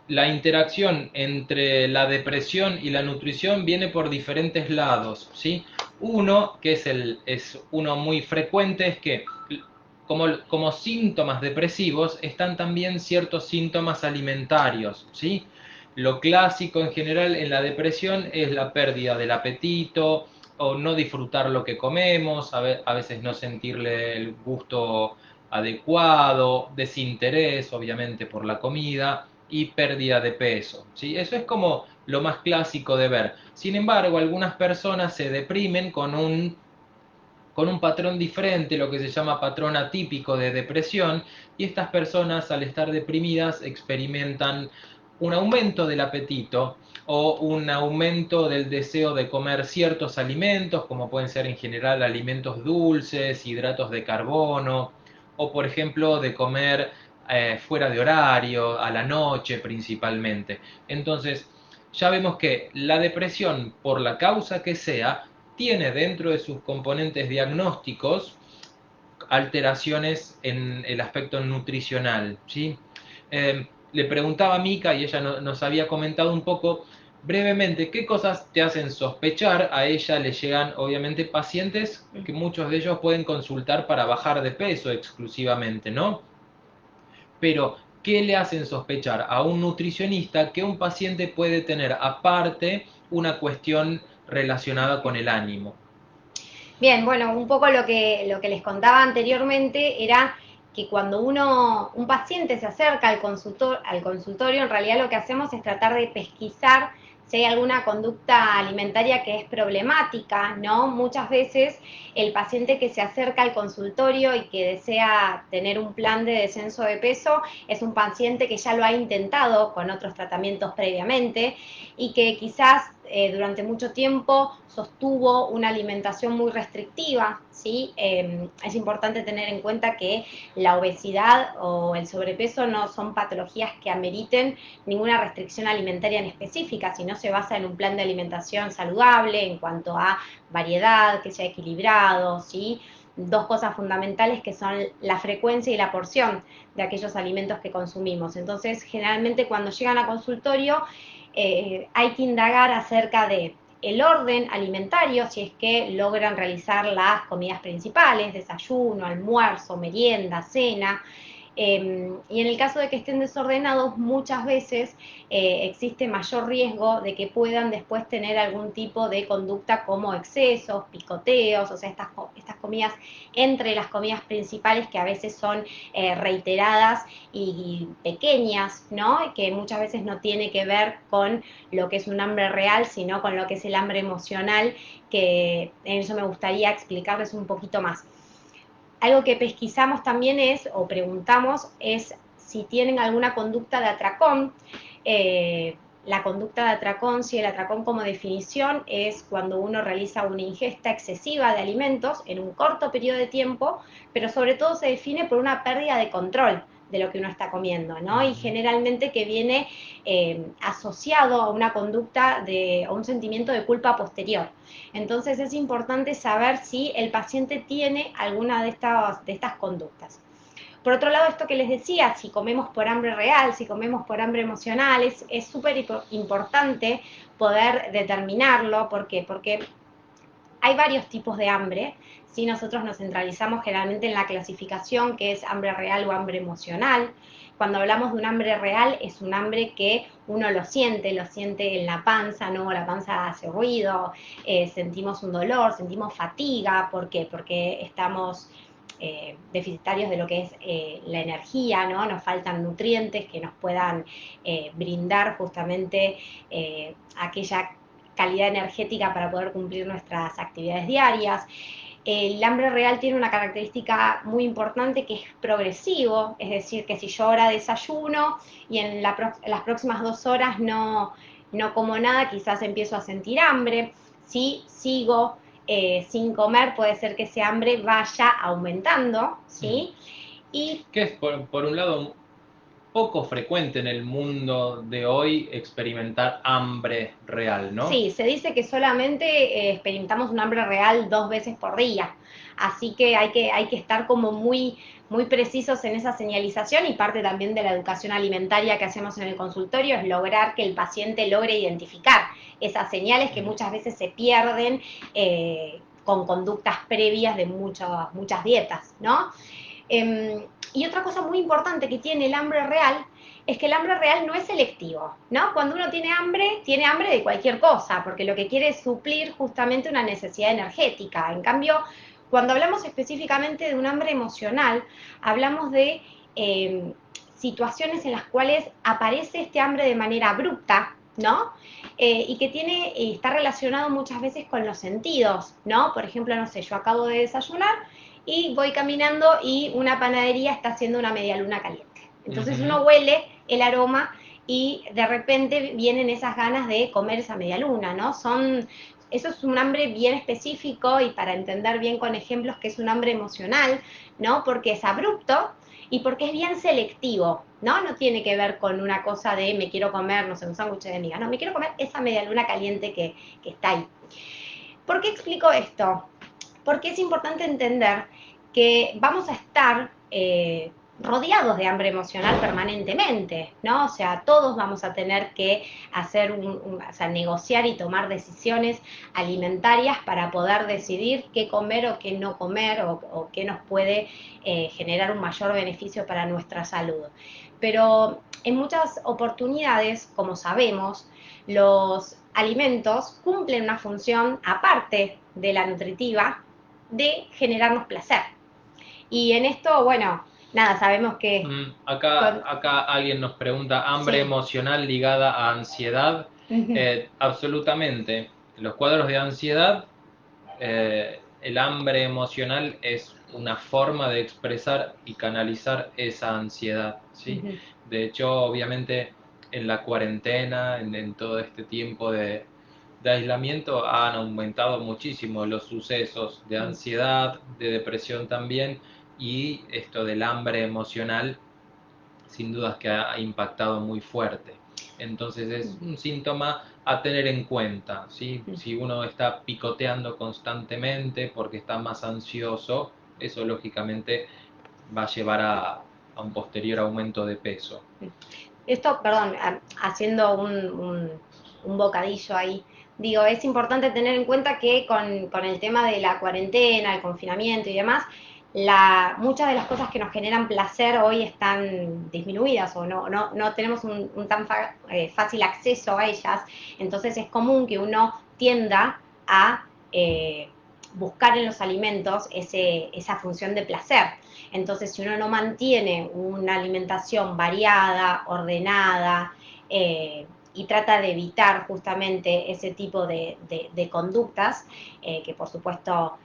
la interacción entre la depresión y la nutrición viene por diferentes lados, ¿sí? Uno, que es uno muy frecuente, es que como síntomas depresivos están también ciertos síntomas alimentarios, ¿sí? Lo clásico en general en la depresión es la pérdida del apetito o no disfrutar lo que comemos, a veces no sentirle el gusto adecuado, desinterés obviamente por la comida y pérdida de peso, ¿sí? Eso es como lo más clásico de ver. Sin embargo, algunas personas se deprimen con un patrón diferente, lo que se llama patrón atípico de depresión, y estas personas al estar deprimidas experimentan un aumento del apetito o un aumento del deseo de comer ciertos alimentos, como pueden ser en general alimentos dulces, hidratos de carbono, o por ejemplo de comer fuera de horario, a la noche principalmente. Entonces, ya vemos que la depresión, por la causa que sea, tiene dentro de sus componentes diagnósticos alteraciones en el aspecto nutricional, ¿sí? Le preguntaba a Mica y ella nos había comentado un poco brevemente qué cosas te hacen sospechar. A ella le llegan obviamente pacientes que muchos de ellos pueden consultar para bajar de peso exclusivamente, ¿no? Pero, ¿qué le hacen sospechar a un nutricionista que un paciente puede tener aparte una cuestión relacionada con el ánimo? Bien, bueno, un poco lo que les contaba anteriormente era que cuando un paciente se acerca al consultorio, en realidad lo que hacemos es tratar de pesquisar si hay alguna conducta alimentaria que es problemática, ¿no? Muchas veces el paciente que se acerca al consultorio y que desea tener un plan de descenso de peso es un paciente que ya lo ha intentado con otros tratamientos previamente y que quizás durante mucho tiempo sostuvo una alimentación muy restrictiva, ¿sí? Es importante tener en cuenta que la obesidad o el sobrepeso no son patologías que ameriten ninguna restricción alimentaria en específica, sino se basa en un plan de alimentación saludable en cuanto a variedad, que sea equilibrado, ¿sí? Dos cosas fundamentales que son la frecuencia y la porción de aquellos alimentos que consumimos. Entonces, generalmente cuando llegan a consultorio, hay que indagar acerca de el orden alimentario, si es que logran realizar las comidas principales, desayuno, almuerzo, merienda, cena. Y en el caso de que estén desordenados, muchas veces existe mayor riesgo de que puedan después tener algún tipo de conducta como excesos, picoteos, o sea, estas comidas entre las comidas principales que a veces son reiteradas y pequeñas, ¿no? Y que muchas veces no tiene que ver con lo que es un hambre real, sino con lo que es el hambre emocional, que en eso me gustaría explicarles un poquito más. Algo que pesquisamos también es, o preguntamos, es si tienen alguna conducta de atracón. La conducta de atracón, si el atracón como definición es cuando uno realiza una ingesta excesiva de alimentos en un corto periodo de tiempo, pero sobre todo se define por una pérdida de control de lo que uno está comiendo, ¿no? Y generalmente que viene asociado a una conducta, a un sentimiento de culpa posterior. Entonces es importante saber si el paciente tiene alguna de estas conductas. Por otro lado, esto que les decía, si comemos por hambre real, si comemos por hambre emocional, es súper importante poder determinarlo. ¿Por qué? Porque hay varios tipos de hambre. Si nosotros nos centralizamos generalmente en la clasificación que es hambre real o hambre emocional. Cuando hablamos de un hambre real, es un hambre que uno lo siente en la panza, ¿no? La panza hace ruido, sentimos un dolor, sentimos fatiga. ¿Por qué? Porque estamos deficitarios de lo que es la energía, ¿no? Nos faltan nutrientes que nos puedan brindar justamente aquella calidad energética para poder cumplir nuestras actividades diarias. El hambre real tiene una característica muy importante que es progresivo, es decir, que si yo ahora desayuno y en las próximas 2 horas no como nada, quizás empiezo a sentir hambre. Si sigo sin comer, puede ser que ese hambre vaya aumentando, ¿sí? Y Que es por un lado poco frecuente en el mundo de hoy experimentar hambre real, ¿no? Sí, se dice que solamente experimentamos un hambre real 2 veces por día. Así que hay que estar como muy precisos en esa señalización, y parte también de la educación alimentaria que hacemos en el consultorio es lograr que el paciente logre identificar esas señales que muchas veces se pierden con conductas previas de muchas dietas, ¿no? Y otra cosa muy importante que tiene el hambre real es que el hambre real no es selectivo, ¿no? Cuando uno tiene hambre de cualquier cosa, porque lo que quiere es suplir justamente una necesidad energética. En cambio, cuando hablamos específicamente de un hambre emocional, hablamos de situaciones en las cuales aparece este hambre de manera abrupta, ¿no? Y que está relacionado muchas veces con los sentidos, ¿no? Por ejemplo, no sé, yo acabo de desayunar y voy caminando y una panadería está haciendo una medialuna caliente. Entonces uno huele el aroma y de repente vienen esas ganas de comer esa medialuna, ¿no? Eso es un hambre bien específico, y para entender bien con ejemplos que es un hambre emocional, ¿no? Porque es abrupto y porque es bien selectivo, ¿no? No tiene que ver con una cosa de me quiero comer, no sé, un sándwich de miga, no, me quiero comer esa medialuna caliente que está ahí. ¿Por qué explico esto? Porque es importante entender que vamos a estar rodeados de hambre emocional permanentemente, ¿no? O sea, todos vamos a tener que hacer o sea, negociar y tomar decisiones alimentarias para poder decidir qué comer o qué no comer, o qué nos puede generar un mayor beneficio para nuestra salud. Pero en muchas oportunidades, como sabemos, los alimentos cumplen una función aparte de la nutritiva, de generarnos placer. Y en esto, bueno, nada, sabemos que Acá alguien nos pregunta, ¿hambre sí. emocional ligada a ansiedad? Absolutamente. Los cuadros de ansiedad, el hambre emocional es una forma de expresar y canalizar esa ansiedad, ¿sí? De hecho, obviamente, en la cuarentena, en todo este tiempo de aislamiento, han aumentado muchísimo los sucesos de ansiedad, de depresión también, y esto del hambre emocional, sin dudas que ha impactado muy fuerte. Entonces es un síntoma a tener en cuenta, ¿sí? Si uno está picoteando constantemente porque está más ansioso, eso lógicamente va a llevar a un posterior aumento de peso. Esto, perdón, haciendo un bocadillo ahí, digo, es importante tener en cuenta que con el tema de la cuarentena, el confinamiento y demás, muchas de las cosas que nos generan placer hoy están disminuidas, o no tenemos un tan fácil acceso a ellas. Entonces es común que uno tienda a buscar en los alimentos esa función de placer. Entonces, si uno no mantiene una alimentación variada, ordenada, y trata de evitar justamente ese tipo de conductas, que por supuesto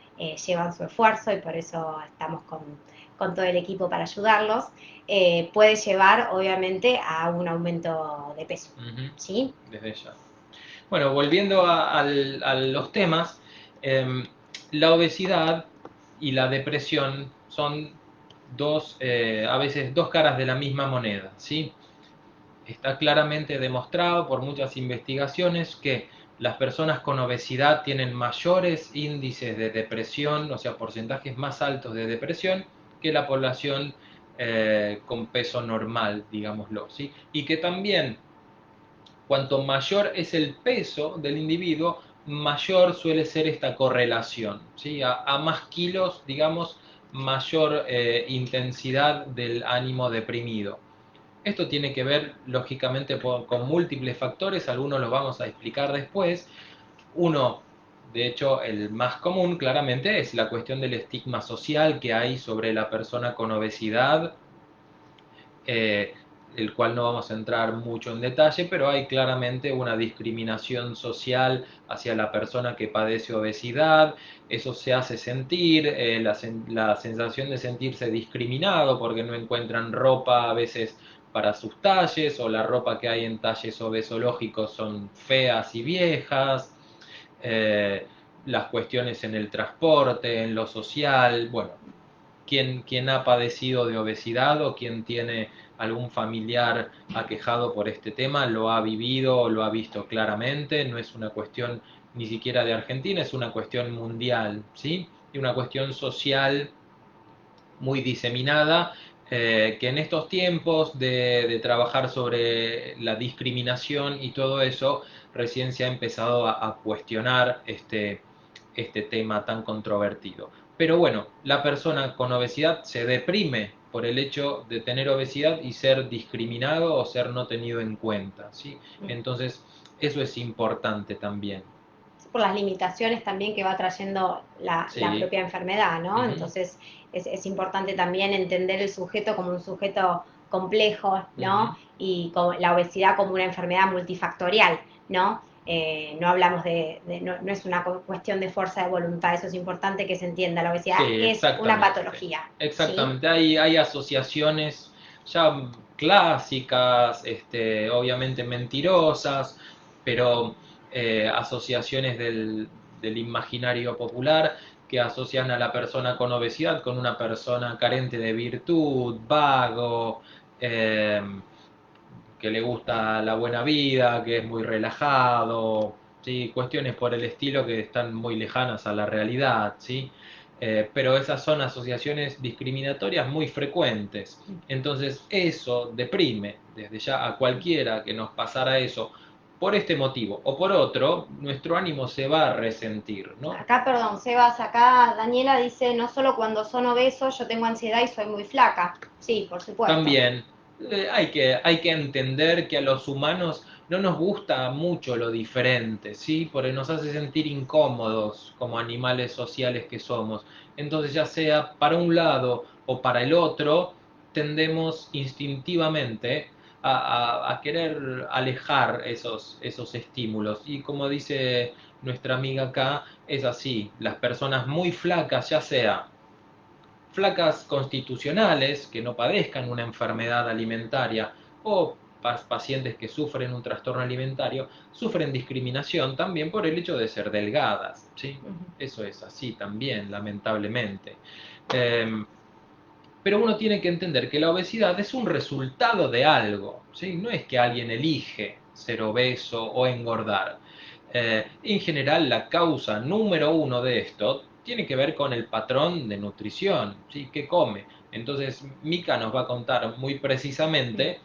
llevan su esfuerzo, y por eso estamos con todo el equipo para ayudarlos, puede llevar obviamente a un aumento de peso. ¿Sí? Desde ya. Bueno, volviendo a los temas, la obesidad y la depresión son a veces dos caras de la misma moneda, ¿sí? Está claramente demostrado por muchas investigaciones que las personas con obesidad tienen mayores índices de depresión, o sea, porcentajes más altos de depresión que la población con peso normal, digámoslo, ¿sí? Y que también cuanto mayor es el peso del individuo, mayor suele ser esta correlación, ¿sí? A más kilos, digamos, mayor intensidad del ánimo deprimido. Esto tiene que ver, lógicamente, con múltiples factores, algunos los vamos a explicar después. Uno, de hecho, el más común, claramente, es la cuestión del estigma social que hay sobre la persona con obesidad, el cual no vamos a entrar mucho en detalle, pero hay claramente una discriminación social hacia la persona que padece obesidad. Eso se hace sentir, la sensación de sentirse discriminado porque no encuentran ropa a veces para sus talles, o la ropa que hay en talles obesológicos son feas y viejas, las cuestiones en el transporte, en lo social, bueno, quien ha padecido de obesidad o quien tiene algún familiar aquejado por este tema lo ha vivido, lo ha visto claramente, no es una cuestión ni siquiera de Argentina, es una cuestión mundial, ¿sí? Y una cuestión social muy diseminada, que en estos tiempos de trabajar sobre la discriminación y todo eso, recién se ha empezado a cuestionar este tema tan controvertido. Pero bueno, la persona con obesidad se deprime por el hecho de tener obesidad y ser discriminado o ser no tenido en cuenta, ¿sí? Entonces, eso es importante también. Por las limitaciones también que va trayendo la Sí. propia enfermedad, ¿no? Ujú, Entonces es importante también entender el sujeto como un sujeto complejo, ujú. ¿no? Y con la obesidad como una enfermedad multifactorial, ¿no? No hablamos no es una cuestión de fuerza de voluntad, eso es importante que se entienda. La obesidad Sí, es una exactamente. patología, ¿sí? Exactamente. Hay asociaciones ya clásicas, obviamente mentirosas, pero asociaciones del imaginario popular que asocian a la persona con obesidad con una persona carente de virtud, vago, eh, que le gusta la buena vida, que es muy relajado, ¿sí? Cuestiones por el estilo que están muy lejanas a la realidad, ¿sí? Pero esas son asociaciones discriminatorias muy frecuentes. Entonces eso deprime desde ya a cualquiera que nos pasara eso por este motivo o por otro, nuestro ánimo se va a resentir, ¿no? Acá, perdón, Sebas, acá Daniela dice, no solo cuando son obesos, yo tengo ansiedad y soy muy flaca. Sí, por supuesto. También hay que entender que a los humanos no nos gusta mucho lo diferente, ¿sí? Porque nos hace sentir incómodos como animales sociales que somos. Entonces, ya sea para un lado o para el otro, tendemos instintivamente a querer alejar esos estímulos. Y como dice nuestra amiga acá, es así. Las personas muy flacas, ya sea flacas constitucionales que no padezcan una enfermedad alimentaria o pacientes que sufren un trastorno alimentario, sufren discriminación también por el hecho de ser delgadas, ¿sí? Eso es así también, lamentablemente. Eh, pero uno tiene que entender que la obesidad es un resultado de algo, ¿sí? No es que alguien elige ser obeso o engordar. En general, la causa número uno de esto tiene que ver con el patrón de nutrición, ¿sí? ¿Qué come? Entonces, Mika nos va a contar muy precisamente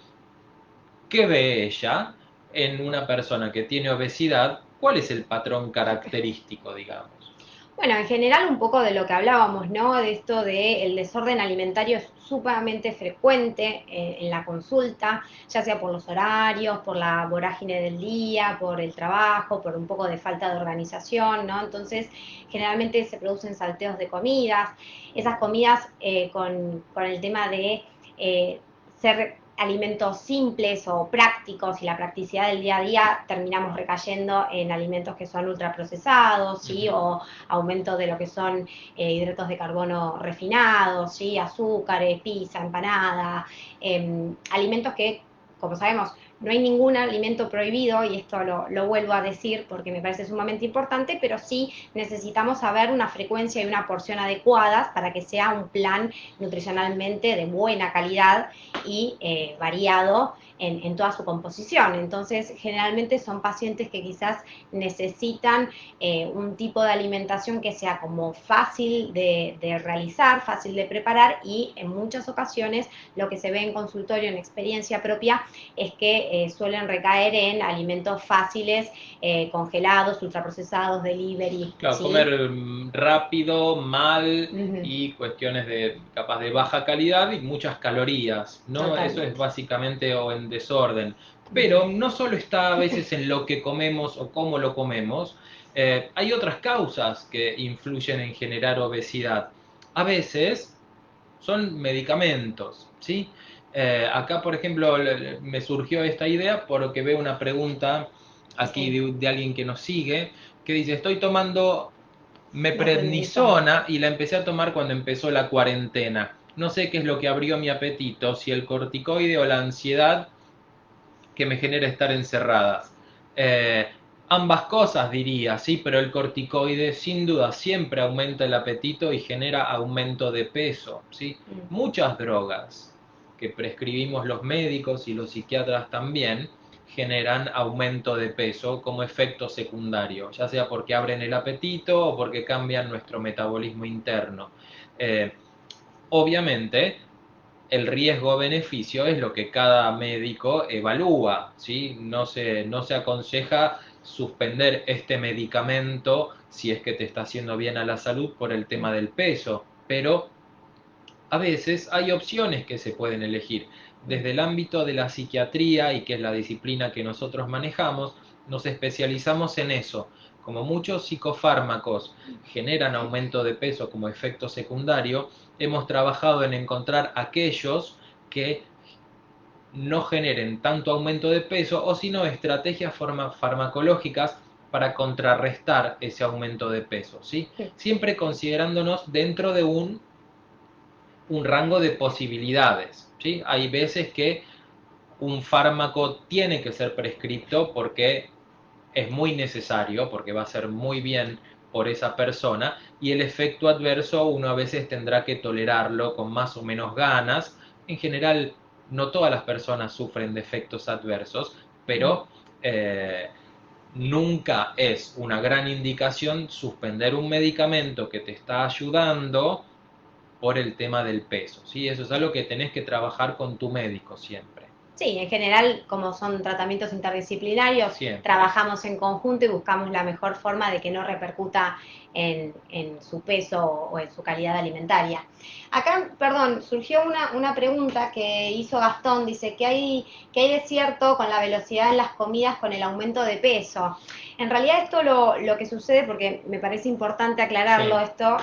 qué ve ella en una persona que tiene obesidad, cuál es el patrón característico, digamos. Bueno, en general un poco de lo que hablábamos, ¿no? De esto de el desorden alimentario es sumamente frecuente en la consulta, ya sea por los horarios, por la vorágine del día, por el trabajo, por un poco de falta de organización, ¿no? Entonces, generalmente se producen salteos de comidas, esas comidas con el tema de ser alimentos simples o prácticos y la practicidad del día a día, terminamos recayendo en alimentos que son ultraprocesados, ¿sí? Ujú. O aumento de lo que son hidratos de carbono refinados, ¿sí? Azúcares, pizza, empanada, alimentos que, como sabemos, no hay ningún alimento prohibido, y esto lo vuelvo a decir porque me parece sumamente importante, pero sí necesitamos saber una frecuencia y una porción adecuadas para que sea un plan nutricionalmente de buena calidad y variado en toda su composición. Entonces, generalmente son pacientes que quizás necesitan un tipo de alimentación que sea como fácil de realizar, fácil de preparar, y en muchas ocasiones lo que se ve en consultorio, en experiencia propia, es que suelen recaer en alimentos fáciles, congelados, ultraprocesados, delivery, Claro, ¿sí? comer rápido, mal Uh-huh. y cuestiones de capaz de baja calidad y muchas calorías, ¿no? Eso es Totalmente. básicamente o en desorden. Pero Uh-huh. no solo está a veces en lo que comemos o cómo lo comemos, hay otras causas que influyen en generar obesidad. A veces son medicamentos, ¿sí? Acá, por ejemplo, me surgió esta idea porque veo una pregunta aquí Sí, de alguien que nos sigue que dice, estoy tomando me prednisona. meprednisona y la empecé a tomar cuando empezó la cuarentena. No sé qué es lo que abrió mi apetito, si el corticoide o la ansiedad que me genera estar encerradas. Eh, Ambas cosas diría, sí, pero el corticoide sin duda siempre aumenta el apetito y genera aumento de peso, ¿sí? Muchas drogas que prescribimos los médicos y los psiquiatras también generan aumento de peso como efecto secundario, ya sea porque abren el apetito o porque cambian nuestro metabolismo interno. Eh, Obviamente, el riesgo-beneficio es lo que cada médico evalúa, ¿sí? No se aconseja suspender este medicamento si es que te está haciendo bien a la salud por el tema del peso, pero a veces hay opciones que se pueden elegir. Desde el ámbito de la psiquiatría, y que es la disciplina que nosotros manejamos, nos especializamos en eso. Como muchos psicofármacos generan aumento de peso como efecto secundario, hemos trabajado en encontrar aquellos que no generen tanto aumento de peso o sino estrategias farmacológicas para contrarrestar ese aumento de peso, ¿sí? Siempre considerándonos dentro de un rango de posibilidades, ¿sí? Hay veces que un fármaco tiene que ser prescripto porque es muy necesario, porque va a ser muy bien por esa persona, y el efecto adverso uno a veces tendrá que tolerarlo con más o menos ganas. En general, no todas las personas sufren de efectos adversos, pero nunca es una gran indicación suspender un medicamento que te está ayudando por el tema del peso, ¿sí? Eso es algo que tenés que trabajar con tu médico siempre. Sí, en general, como son tratamientos interdisciplinarios, Siempre. trabajamos en conjunto y buscamos la mejor forma de que no repercuta en su peso o en su calidad alimentaria. Acá, perdón, surgió una pregunta que hizo Gastón, dice, ¿qué hay de cierto con la velocidad en las comidas con el aumento de peso? En realidad esto lo que sucede, porque me parece importante aclararlo Sí. esto,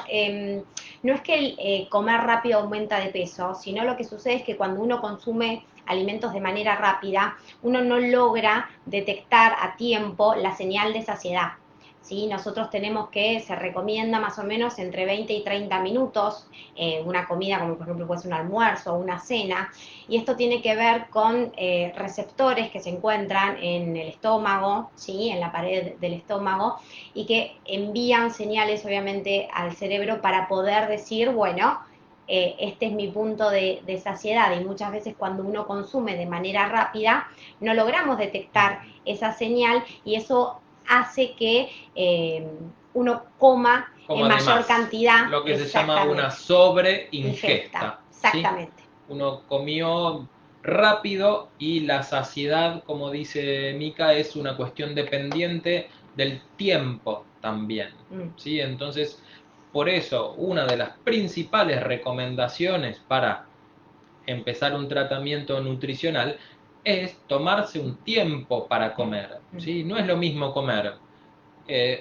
no es que el comer rápido aumenta de peso, sino lo que sucede es que cuando uno consume alimentos de manera rápida, uno no logra detectar a tiempo la señal de saciedad. ¿Sí? Nosotros tenemos que, se recomienda más o menos entre 20 y 30 minutos, una comida como por ejemplo puede ser un almuerzo o una cena, y esto tiene que ver con receptores que se encuentran en el estómago, ¿sí? En la pared del estómago, y que envían señales obviamente al cerebro para poder decir, bueno, este es mi punto de saciedad, y muchas veces cuando uno consume de manera rápida no logramos detectar esa señal y eso hace que uno coma Como en mayor además, cantidad. lo que se llama una Exactamente. Ingesta, sobreingesta, ¿sí? exactamente. Uno comió rápido y la saciedad, como dice Mica, es una cuestión dependiente del tiempo también, ¿sí? Entonces, por eso, una de las principales recomendaciones para empezar un tratamiento nutricional es tomarse un tiempo para comer, ¿sí? No es lo mismo comer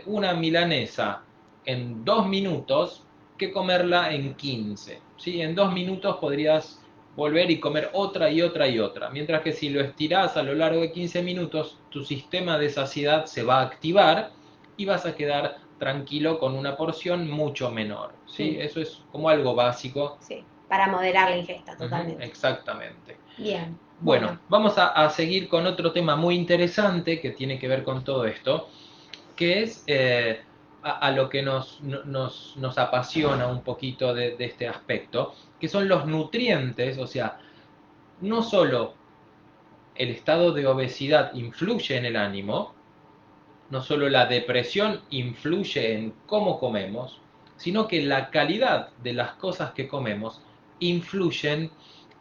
una milanesa en 2 minutos que comerla en 15, ¿sí? En 2 minutos podrías volver y comer otra y otra y otra, mientras que si lo estirás a lo largo de 15 minutos, tu sistema de saciedad se va a activar y vas a quedar tranquilo con una porción mucho menor, ¿sí? Eso es como algo básico. Sí, para moderar la ingesta totalmente. Exactamente. Bien, Bueno, vamos a seguir con otro tema muy interesante que tiene que ver con todo esto, que es a lo que nos apasiona un poquito de este aspecto, que son los nutrientes. O sea, no solo el estado de obesidad influye en el ánimo, no solo la depresión influye en cómo comemos, sino que la calidad de las cosas que comemos influyen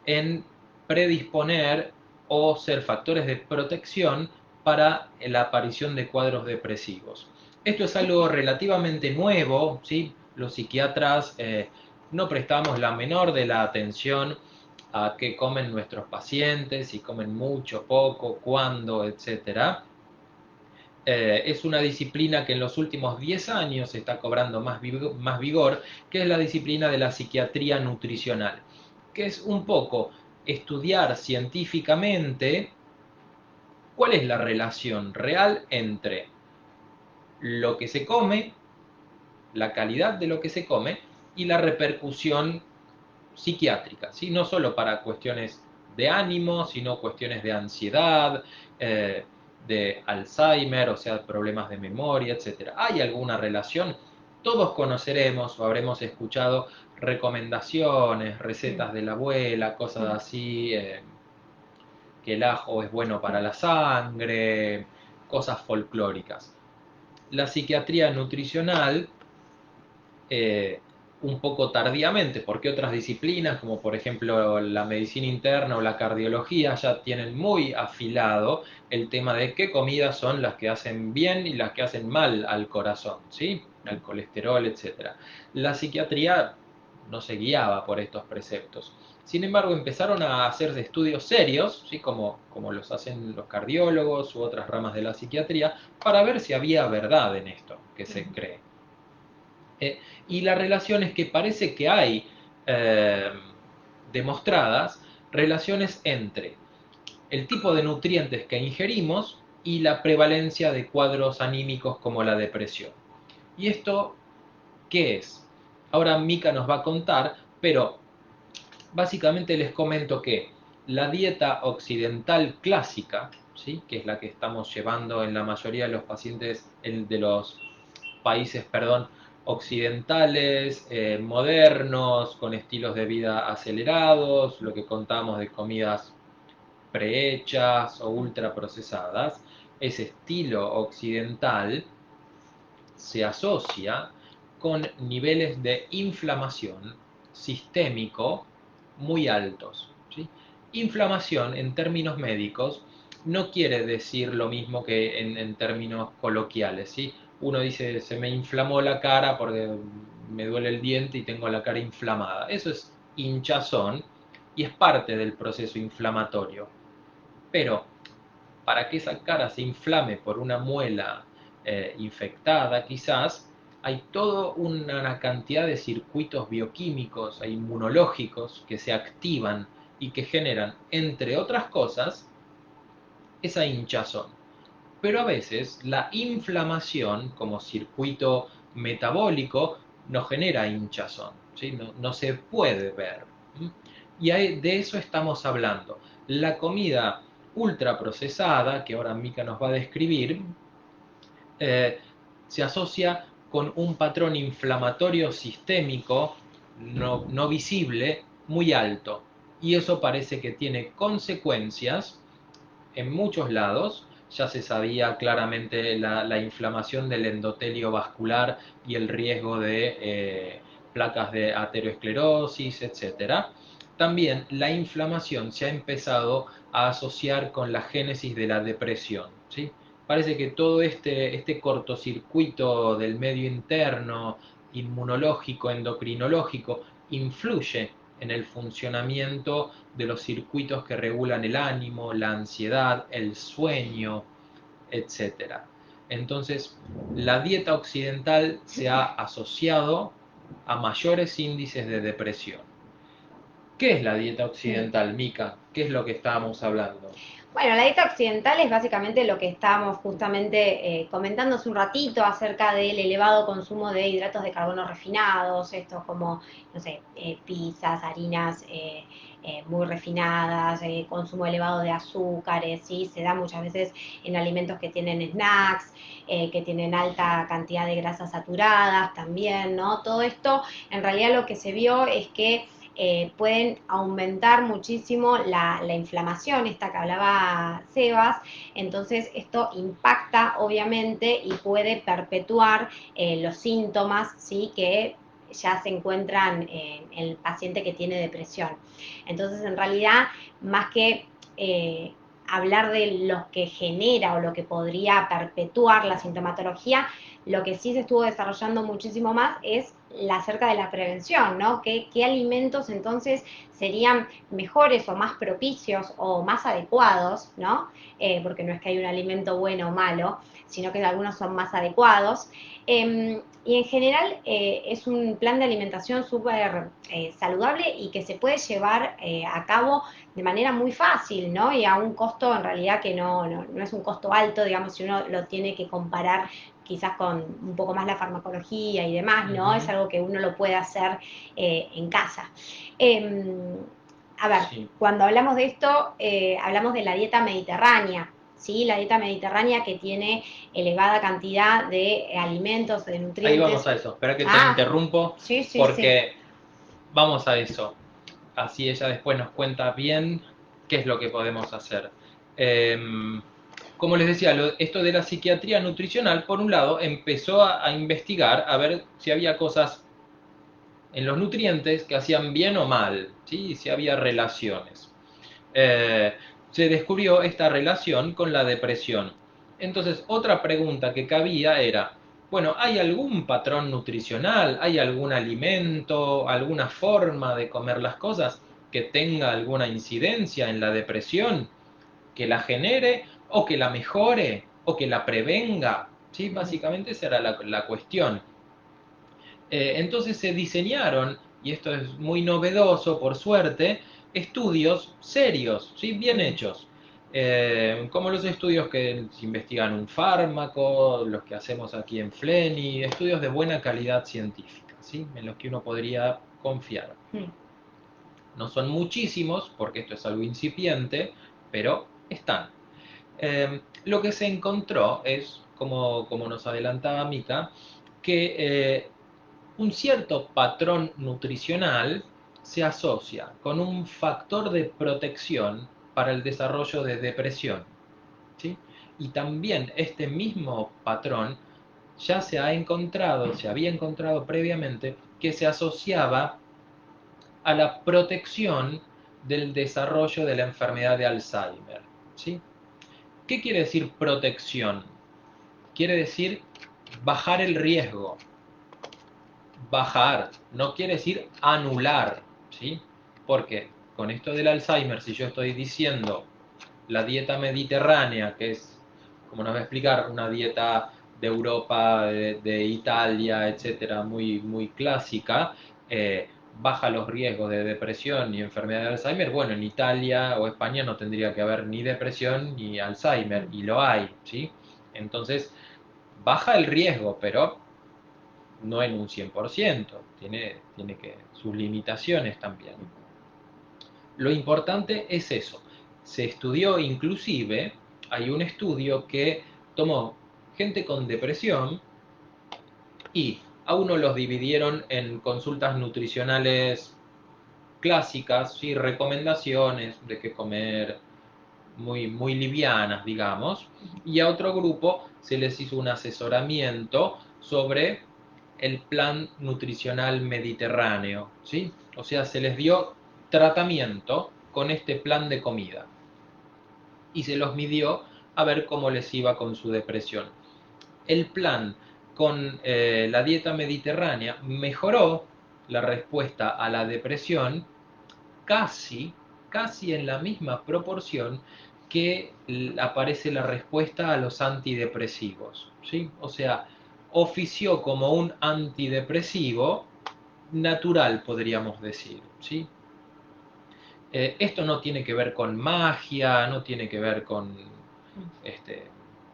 en predisponer o ser factores de protección para la aparición de cuadros depresivos. Esto es algo relativamente nuevo, ¿sí? Los psiquiatras no prestamos la menor de la atención a qué comen nuestros pacientes, si comen mucho, poco, cuándo, etcétera. Es una disciplina que en los últimos 10 años está cobrando más vigor, que es la disciplina de la psiquiatría nutricional, que es un poco estudiar científicamente cuál es la relación real entre lo que se come, la calidad de lo que se come y la repercusión psiquiátrica, ¿sí? No solo para cuestiones de ánimo, sino cuestiones de ansiedad, de Alzheimer, o sea, problemas de memoria, etcétera. ¿Hay alguna relación? Todos conoceremos o habremos escuchado recomendaciones, recetas de la abuela, cosas así, que el ajo es bueno para la sangre, cosas folclóricas. La psiquiatría nutricional, eh, un poco tardíamente, porque otras disciplinas, como por ejemplo la medicina interna o la cardiología, ya tienen muy afilado el tema de qué comidas son las que hacen bien y las que hacen mal al corazón, ¿sí? Al colesterol, etcétera. La psiquiatría no se guiaba por estos preceptos. Sin embargo, empezaron a hacerse estudios serios, ¿sí? como los hacen los cardiólogos u otras ramas de la psiquiatría, para ver si había verdad en esto que se cree. Y la relación es que parece que hay eh, demostradas relaciones entre el tipo de nutrientes que ingerimos y la prevalencia de cuadros anímicos como la depresión. ¿Y esto qué es? Ahora Mika nos va a contar, pero básicamente les comento que la dieta occidental clásica, ¿sí? Que es la que estamos llevando en la mayoría de los pacientes de los países, perdón, occidentales, modernos, con estilos de vida acelerados, lo que contamos de comidas prehechas o ultraprocesadas, ese estilo occidental se asocia con niveles de inflamación sistémico muy altos, ¿sí? Inflamación en términos médicos no quiere decir lo mismo que en términos coloquiales, ¿sí? Uno dice, se me inflamó la cara porque me duele el diente y tengo la cara inflamada. Eso es hinchazón y es parte del proceso inflamatorio. Pero para que esa cara se inflame por una muela infectada quizás, hay toda una cantidad de circuitos bioquímicos e inmunológicos que se activan y que generan, entre otras cosas, esa hinchazón. Pero a veces la inflamación como circuito metabólico no genera hinchazón, ¿sí? No se puede ver. Y de eso estamos hablando. La comida ultraprocesada, que ahora Mika nos va a describir, eh, se asocia con un patrón inflamatorio sistémico no visible muy alto. Y eso parece que tiene consecuencias en muchos lados. Ya se sabía claramente la inflamación del endotelio vascular y el riesgo de placas de aterosclerosis, etcétera. También la inflamación se ha empezado a asociar con la génesis de la depresión, ¿sí? Parece que todo este cortocircuito del medio interno, inmunológico, endocrinológico, influye en el funcionamiento de los circuitos que regulan el ánimo, la ansiedad, el sueño, etcétera. Entonces, la dieta occidental se ha asociado a mayores índices de depresión. ¿Qué es la dieta occidental, Mika? ¿Qué es lo que estábamos hablando? Bueno, la dieta occidental es básicamente lo que estábamos justamente comentando hace un ratito acerca del elevado consumo de hidratos de carbono refinados, estos como, no sé, pizzas, harinas muy refinadas, consumo elevado de azúcares, ¿sí? Se da muchas veces en alimentos que tienen snacks, que tienen alta cantidad de grasas saturadas también, ¿no? Todo esto, en realidad lo que se vio es que pueden aumentar muchísimo la inflamación, esta que hablaba Sebas, entonces esto impacta obviamente y puede perpetuar los síntomas, ¿sí? Que ya se encuentran en el paciente que tiene depresión. Entonces, en realidad, más que hablar de lo que genera o lo que podría perpetuar la sintomatología, lo que sí se estuvo desarrollando muchísimo más es acerca de la prevención, ¿no? ¿Qué alimentos entonces serían mejores o más propicios o más adecuados, ¿no? Porque no es que hay un alimento bueno o malo, sino que algunos son más adecuados. Y en general es un plan de alimentación súper saludable y que se puede llevar a cabo de manera muy fácil, ¿no? Y a un costo en realidad que no es un costo alto, digamos, si uno lo tiene que comparar quizás con un poco más la farmacología y demás, ¿no? Es Ujú. algo que uno lo puede hacer en casa. Eh, a ver, Sí. cuando hablamos de esto, hablamos de la dieta mediterránea, ¿sí? La dieta mediterránea que tiene elevada cantidad de alimentos, de nutrientes. Ahí vamos a eso. Espera que te interrumpo, sí, sí, porque vamos a eso. Así ella después nos cuenta bien qué es lo que podemos hacer. Como les decía, esto de la psiquiatría nutricional, por un lado, empezó a investigar, a ver si había cosas en los nutrientes que hacían bien o mal, ¿sí? Si había relaciones. Se descubrió esta relación con la depresión. Entonces, otra pregunta que cabía era, bueno, ¿hay algún patrón nutricional? ¿Hay algún alimento, alguna forma de comer las cosas que tenga alguna incidencia en la depresión? ¿Que la genere o que la mejore o que la prevenga? ¿Sí? Básicamente esa era la cuestión. Entonces se diseñaron, y esto es muy novedoso por suerte, estudios serios, ¿sí? Bien hechos. Como los estudios que investigan un fármaco, los que hacemos aquí en Fleni, estudios de buena calidad científica, ¿sí? En los que uno podría confiar. No son muchísimos, porque esto es algo incipiente, pero están. Lo que se encontró es, como nos adelantaba Mika, que un cierto patrón nutricional se asocia con un factor de protección para el desarrollo de depresión, ¿sí? Y también este mismo patrón ya se había encontrado previamente que se asociaba a la protección del desarrollo de la enfermedad de Alzheimer, ¿sí? ¿Qué quiere decir protección? Quiere decir bajar el riesgo. Bajar, no quiere decir anular, ¿sí? Porque con esto del Alzheimer, si yo estoy diciendo la dieta mediterránea, que es, como nos va a explicar, una dieta de Europa, de Italia, etcétera, muy, muy clásica, baja los riesgos de depresión y enfermedad de Alzheimer. Bueno, en Italia o España no tendría que haber ni depresión ni Alzheimer, y lo hay, ¿sí? Entonces, baja el riesgo, pero no en un 100%, tiene sus limitaciones también. Lo importante es eso. Se estudió inclusive, hay un estudio que tomó gente con depresión y a uno los dividieron en consultas nutricionales clásicas, ¿sí? Recomendaciones de qué comer, muy, muy livianas, digamos, y a otro grupo se les hizo un asesoramiento sobre el plan nutricional mediterráneo, ¿sí? O sea, se les dio tratamiento con este plan de comida y se los midió a ver cómo les iba con su depresión. El plan con la dieta mediterránea mejoró la respuesta a la depresión casi, casi en la misma proporción que aparece la respuesta a los antidepresivos, ¿sí? O sea, ofició como un antidepresivo natural, podríamos decir, ¿sí? Esto no tiene que ver con magia, no tiene que ver este,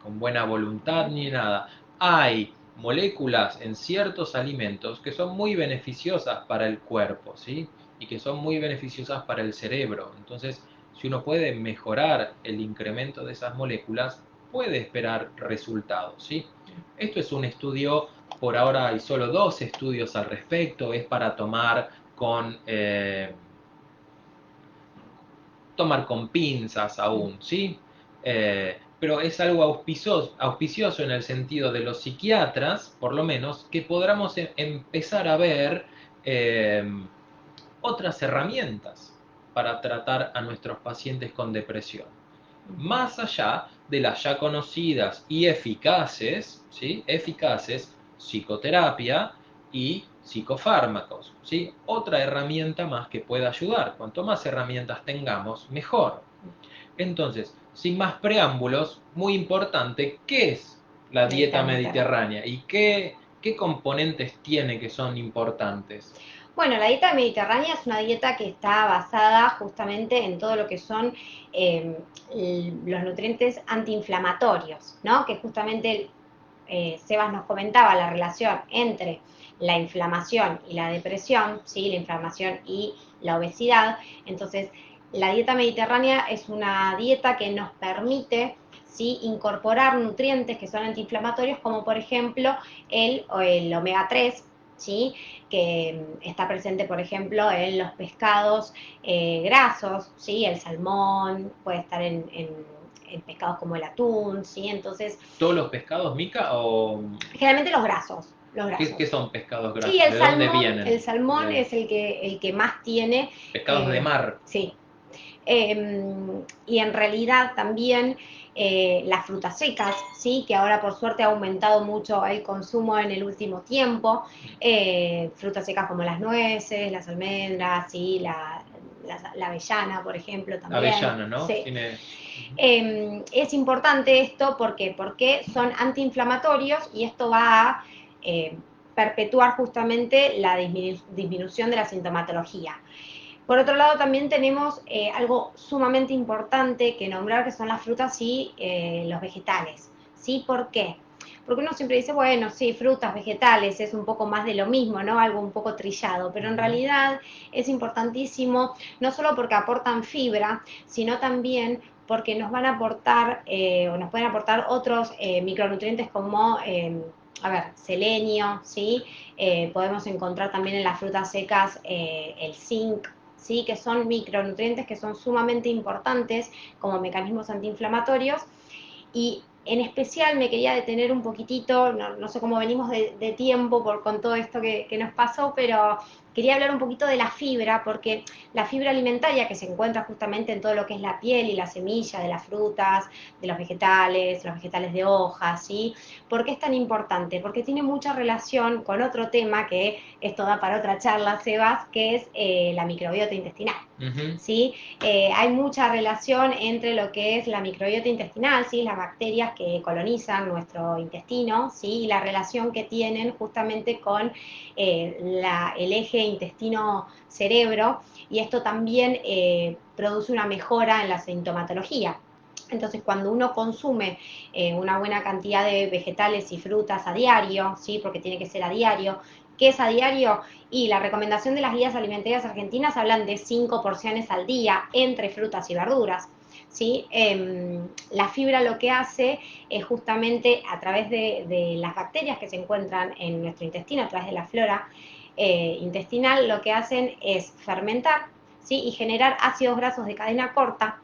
con buena voluntad ni nada. Hay moléculas en ciertos alimentos que son muy beneficiosas para el cuerpo, ¿sí? Y que son muy beneficiosas para el cerebro. Entonces, si uno puede mejorar el incremento de esas moléculas, puede esperar resultados, ¿sí? Esto es un estudio, por ahora hay solo 2 estudios al respecto, es para tomar con pinzas aún, ¿sí? Pero es algo auspicioso en el sentido de los psiquiatras, por lo menos, que podamos empezar a ver eh, otras herramientas para tratar a nuestros pacientes con depresión. Más allá de las ya conocidas y eficaces, ¿sí? Eficaces psicoterapia y psicofármacos, ¿sí? Otra herramienta más que pueda ayudar. Cuanto más herramientas tengamos, mejor. Entonces, sin más preámbulos, muy importante, ¿qué es la dieta mediterránea y qué componentes tiene que son importantes? Bueno, la dieta mediterránea es una dieta que está basada justamente en todo lo que son los nutrientes antiinflamatorios, ¿no? Que justamente Sebas nos comentaba la relación entre la inflamación y la depresión, ¿sí? La inflamación y la obesidad. Entonces, la dieta mediterránea es una dieta que nos permite ¿sí? Incorporar nutrientes que son antiinflamatorios, como por ejemplo el omega 3, ¿sí? Que está presente, por ejemplo, en los pescados grasos, ¿sí? El salmón, puede estar en pescados como el atún, ¿sí? Entonces, ¿Todos los pescados, Mica, o generalmente los grasos, los qué grasos. son pescados Sí, grasos? ¿De dónde vienen? el salmón es el que más tiene, Pescados de mar. sí. Y en realidad también las frutas secas, ¿sí? Que ahora por suerte ha aumentado mucho el consumo en el último tiempo. Frutas secas como las nueces, las almendras, ¿sí? La avellana, por ejemplo, también. Avellana, ¿no? Sí. Tiene... Es importante esto porque son antiinflamatorios y esto va a perpetuar justamente la disminución de la sintomatología. Por otro lado, también tenemos algo sumamente importante que nombrar, que son las frutas y los vegetales. ¿Sí? ¿Por qué? Porque uno siempre dice, bueno, sí, frutas, vegetales, es un poco más de lo mismo, ¿no? Algo un poco trillado, pero en realidad es importantísimo, no solo porque aportan fibra, sino también porque nos van a aportar o nos pueden aportar otros micronutrientes como, a ver, selenio, ¿sí? Podemos encontrar también en las frutas secas el zinc, ¿sí? Que son micronutrientes que son sumamente importantes como mecanismos antiinflamatorios. Y en especial me quería detener un poquitito, no sé cómo venimos de tiempo con todo esto que nos pasó, pero quería hablar un poquito de la fibra, porque la fibra alimentaria que se encuentra justamente en todo lo que es la piel y la semilla de las frutas, de los vegetales de hojas, ¿sí? ¿Por qué es tan importante? Porque tiene mucha relación con otro tema que esto da para otra charla, Sebas, que es la microbiota intestinal. ¿Sí? Hay mucha relación entre lo que es la microbiota intestinal, ¿sí? Las bacterias que colonizan nuestro intestino, ¿sí? Y la relación que tienen justamente con el eje intestino-cerebro, y esto también produce una mejora en la sintomatología. Entonces, cuando uno consume una buena cantidad de vegetales y frutas a diario, ¿sí? Porque tiene que ser a diario. ¿Qué es a diario? Y la recomendación de las guías alimentarias argentinas hablan de 5 porciones al día entre frutas y verduras. ¿Sí? La fibra lo que hace es justamente a través de las bacterias que se encuentran en nuestro intestino, a través de la flora intestinal, lo que hacen es fermentar, ¿sí? Y generar ácidos grasos de cadena corta,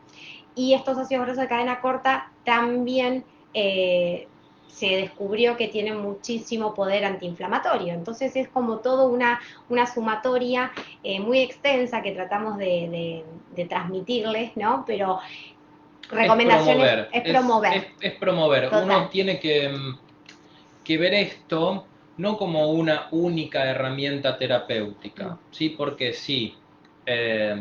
y estos ácidos grasos de cadena corta también se descubrió que tienen muchísimo poder antiinflamatorio. Entonces es como todo una sumatoria muy extensa que tratamos de transmitirles, ¿no? Pero Es recomendaciones promover, es promover. es promover. Uno Total. tiene que ver esto no como una única herramienta terapéutica, ¿sí? Porque sí, eh,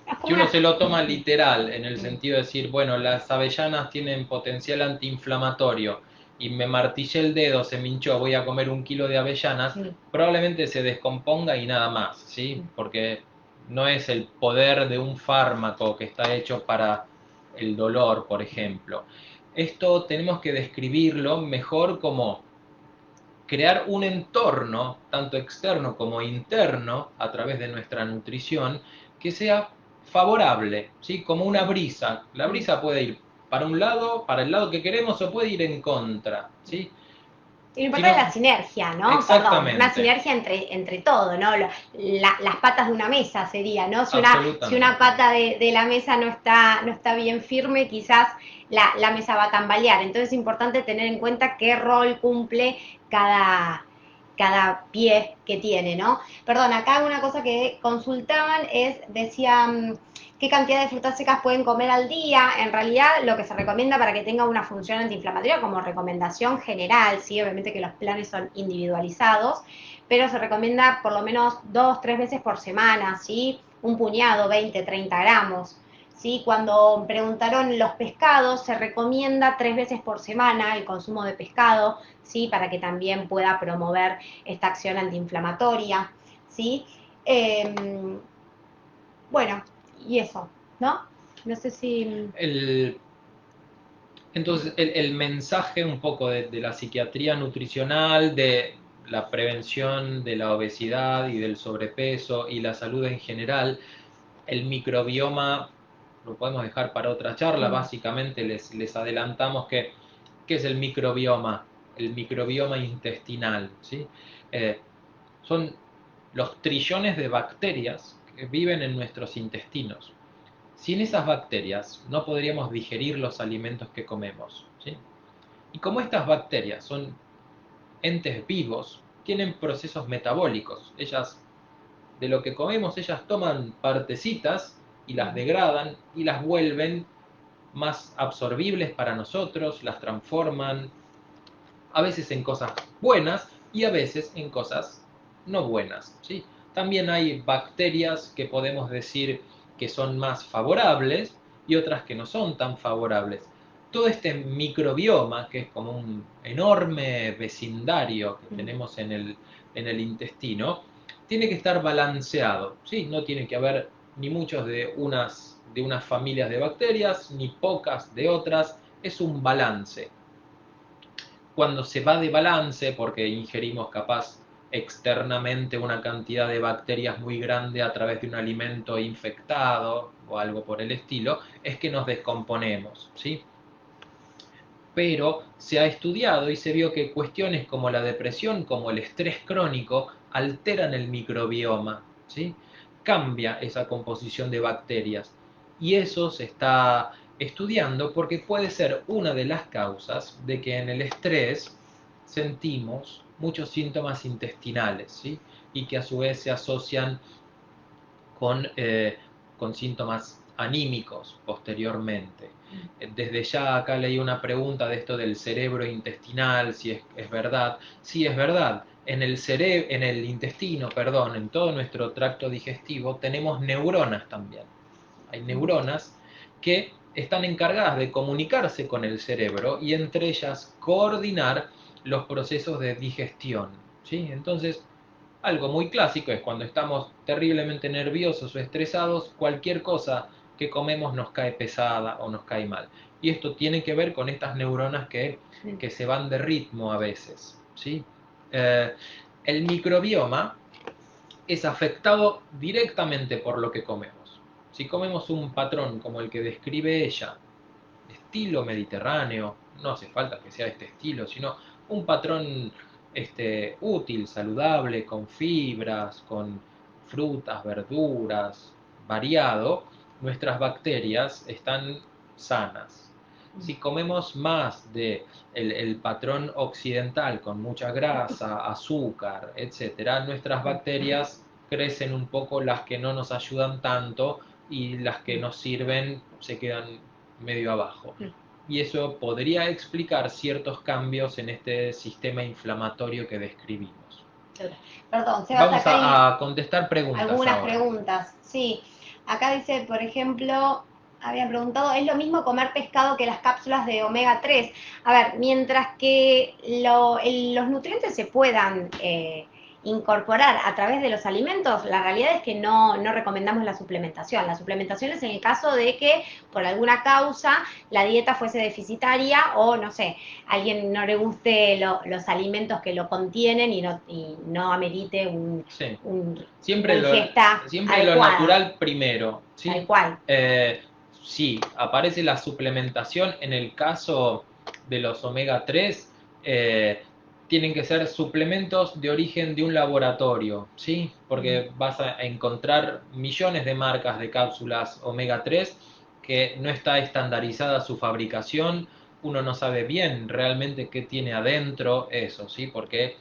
Es si como uno una... se lo toma literal, en el sentido de decir, bueno, las avellanas tienen potencial antiinflamatorio y me martillé el dedo, se me hinchó, voy a comer 1 kilo de avellanas, probablemente se descomponga y nada más, ¿sí? Porque no es el poder de un fármaco que está hecho para el dolor, por ejemplo. Esto tenemos que describirlo mejor como crear un entorno, tanto externo como interno, a través de nuestra nutrición, que sea favorable, ¿sí? Como una brisa. La brisa puede ir para un lado, para el lado que queremos, o puede ir en contra, ¿sí? Y lo Si importante es no, la sinergia, ¿no? Perdón, una exactamente, sinergia entre todo, ¿no? Las patas de una mesa sería, ¿no? Si una absolutamente. pata de la mesa no está bien firme, quizás la mesa va a tambalear. Entonces es importante tener en cuenta qué rol cumple cada pie que tiene, ¿no? Perdón, acá una cosa que consultaban decían qué cantidad de frutas secas pueden comer al día. En realidad, lo que se recomienda para que tenga una función antiinflamatoria como recomendación general, sí, obviamente que los planes son individualizados, pero se recomienda por lo menos 2, 3 veces por semana, ¿sí? Un puñado, 20, 30 gramos. ¿Sí? Cuando preguntaron los pescados, se recomienda 3 veces por semana el consumo de pescado, ¿sí? Para que también pueda promover esta acción antiinflamatoria, ¿sí? Bueno, y eso, ¿no? No sé si... El, entonces, el mensaje un poco de la psiquiatría nutricional, de la prevención de la obesidad y del sobrepeso y la salud en general, el microbioma lo podemos dejar para otra charla. Básicamente les adelantamos que ¿qué es el microbioma? El microbioma intestinal, ¿sí? Son los trillones de bacterias que viven en nuestros intestinos. Sin esas bacterias no podríamos digerir los alimentos que comemos, ¿sí? Y como estas bacterias son entes vivos, tienen procesos metabólicos. Ellas, de lo que comemos, ellas toman partecitas y las degradan y las vuelven más absorbibles para nosotros, las transforman, a veces en cosas buenas y a veces en cosas no buenas, ¿sí? También hay bacterias que podemos decir que son más favorables y otras que no son tan favorables. Todo este microbioma, que es como un enorme vecindario que tenemos en el intestino, tiene que estar balanceado, ¿sí? No tiene que haber ni muchos de unas familias de bacterias, ni pocas de otras, es un balance. Cuando se va de balance, porque ingerimos capaz externamente una cantidad de bacterias muy grande a través de un alimento infectado o algo por el estilo, es que nos descomponemos, ¿sí? Pero se ha estudiado y se vio que cuestiones como la depresión, como el estrés crónico, alteran el microbioma, ¿sí? Cambia esa composición de bacterias. Y eso se está estudiando porque puede ser una de las causas de que en el estrés sentimos muchos síntomas intestinales, ¿sí? Y que a su vez se asocian con síntomas anímicos posteriormente. Desde ya acá leí una pregunta de esto del cerebro intestinal, si es verdad. Sí, es verdad. En el intestino, perdón, en todo nuestro tracto digestivo tenemos neuronas también. Hay neuronas que están encargadas de comunicarse con el cerebro y entre ellas coordinar los procesos de digestión, ¿sí? Entonces, algo muy clásico es cuando estamos terriblemente nerviosos o estresados, cualquier cosa que comemos nos cae pesada o nos cae mal. Y esto tiene que ver con estas neuronas que se van de ritmo a veces, ¿sí? El microbioma es afectado directamente por lo que comemos. Si comemos un patrón como el que describe ella, estilo mediterráneo, no hace falta que sea este estilo, sino un patrón útil, saludable, con fibras, con frutas, verduras, variado, nuestras bacterias están sanas. Si comemos más de el patrón occidental con mucha grasa, azúcar, etcétera, nuestras bacterias crecen un poco, las que no nos ayudan tanto y las que nos sirven se quedan medio abajo. Y eso podría explicar ciertos cambios en este sistema inflamatorio que describimos. Perdón, Sebas, Vamos acá hay a contestar preguntas algunas ahora. preguntas. Sí, acá dice, por ejemplo, había preguntado, ¿es lo mismo comer pescado que las cápsulas de omega 3? A ver, mientras que los nutrientes se puedan incorporar a través de los alimentos, la realidad es que no recomendamos la suplementación. La suplementación es en el caso de que por alguna causa la dieta fuese deficitaria o, no sé, a alguien no le guste los alimentos que lo contienen y no amerite Sí. una Siempre ingesta lo adecuada. natural primero, ¿sí? Tal cual. Sí, aparece la suplementación en el caso de los omega 3, tienen que ser suplementos de origen de un laboratorio, ¿sí? Porque vas a encontrar millones de marcas de cápsulas omega 3 que no está estandarizada su fabricación, uno no sabe bien realmente qué tiene adentro eso, ¿sí? Porque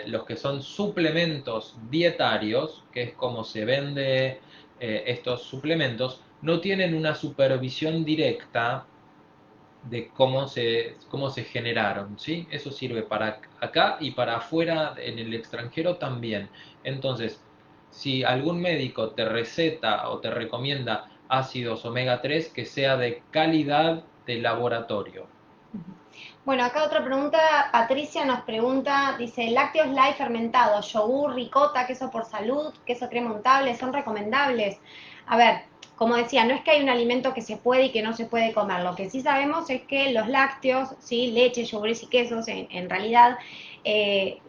los que son suplementos dietarios, que es como se vende estos suplementos, no tienen una supervisión directa de cómo se generaron, ¿sí? Eso sirve para acá y para afuera, en el extranjero también. Entonces, si algún médico te receta o te recomienda ácidos omega 3, que sea de calidad de laboratorio. Bueno, acá otra pregunta, Patricia nos pregunta, dice, lácteos light fermentados, yogur, ricota, queso por salud, queso crema untable, ¿son recomendables? A ver, como decía, no es que hay un alimento que se puede y que no se puede comer. Lo que sí sabemos es que los lácteos, ¿sí? Leche, yogures y quesos, en realidad,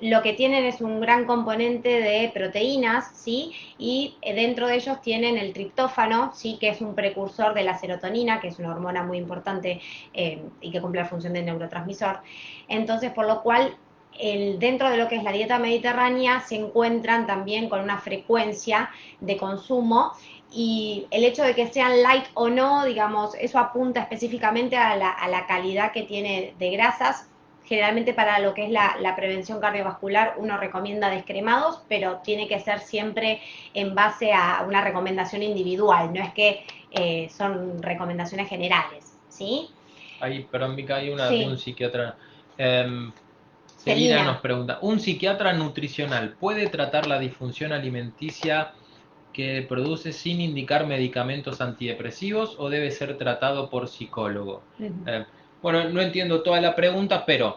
lo que tienen es un gran componente de proteínas, ¿sí? Y dentro de ellos tienen el triptófano, ¿sí? Que es un precursor de la serotonina, que es una hormona muy importante y que cumple la función de neurotransmisor. Entonces, por lo cual, dentro de lo que es la dieta mediterránea se encuentran también con una frecuencia de consumo, y el hecho de que sean light o no, digamos, eso apunta específicamente a la calidad que tiene de grasas. Generalmente para lo que es la prevención cardiovascular uno recomienda descremados, pero tiene que ser siempre en base a una recomendación individual, no es que son recomendaciones generales, ¿sí? Perdón, Mica, hay una de un Sí, psiquiatra. Em, Celina nos Celina. pregunta, ¿un psiquiatra nutricional puede tratar la disfunción alimenticia que produce sin indicar medicamentos antidepresivos o debe ser tratado por psicólogo? Ujú. Eh, bueno, no entiendo toda la pregunta, pero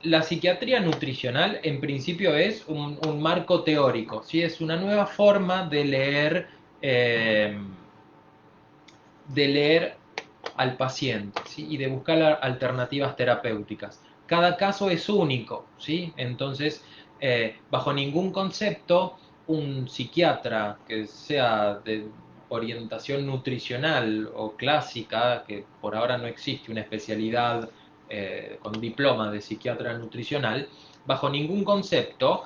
la psiquiatría nutricional en principio es un marco teórico, ¿sí? Es una nueva forma eh, de leer al paciente, ¿sí? Y de buscar alternativas terapéuticas. Cada caso es único, ¿sí? Entonces, bajo ningún concepto, un psiquiatra que sea de orientación nutricional o clásica, que por ahora no existe una especialidad con diploma de psiquiatra nutricional, bajo ningún concepto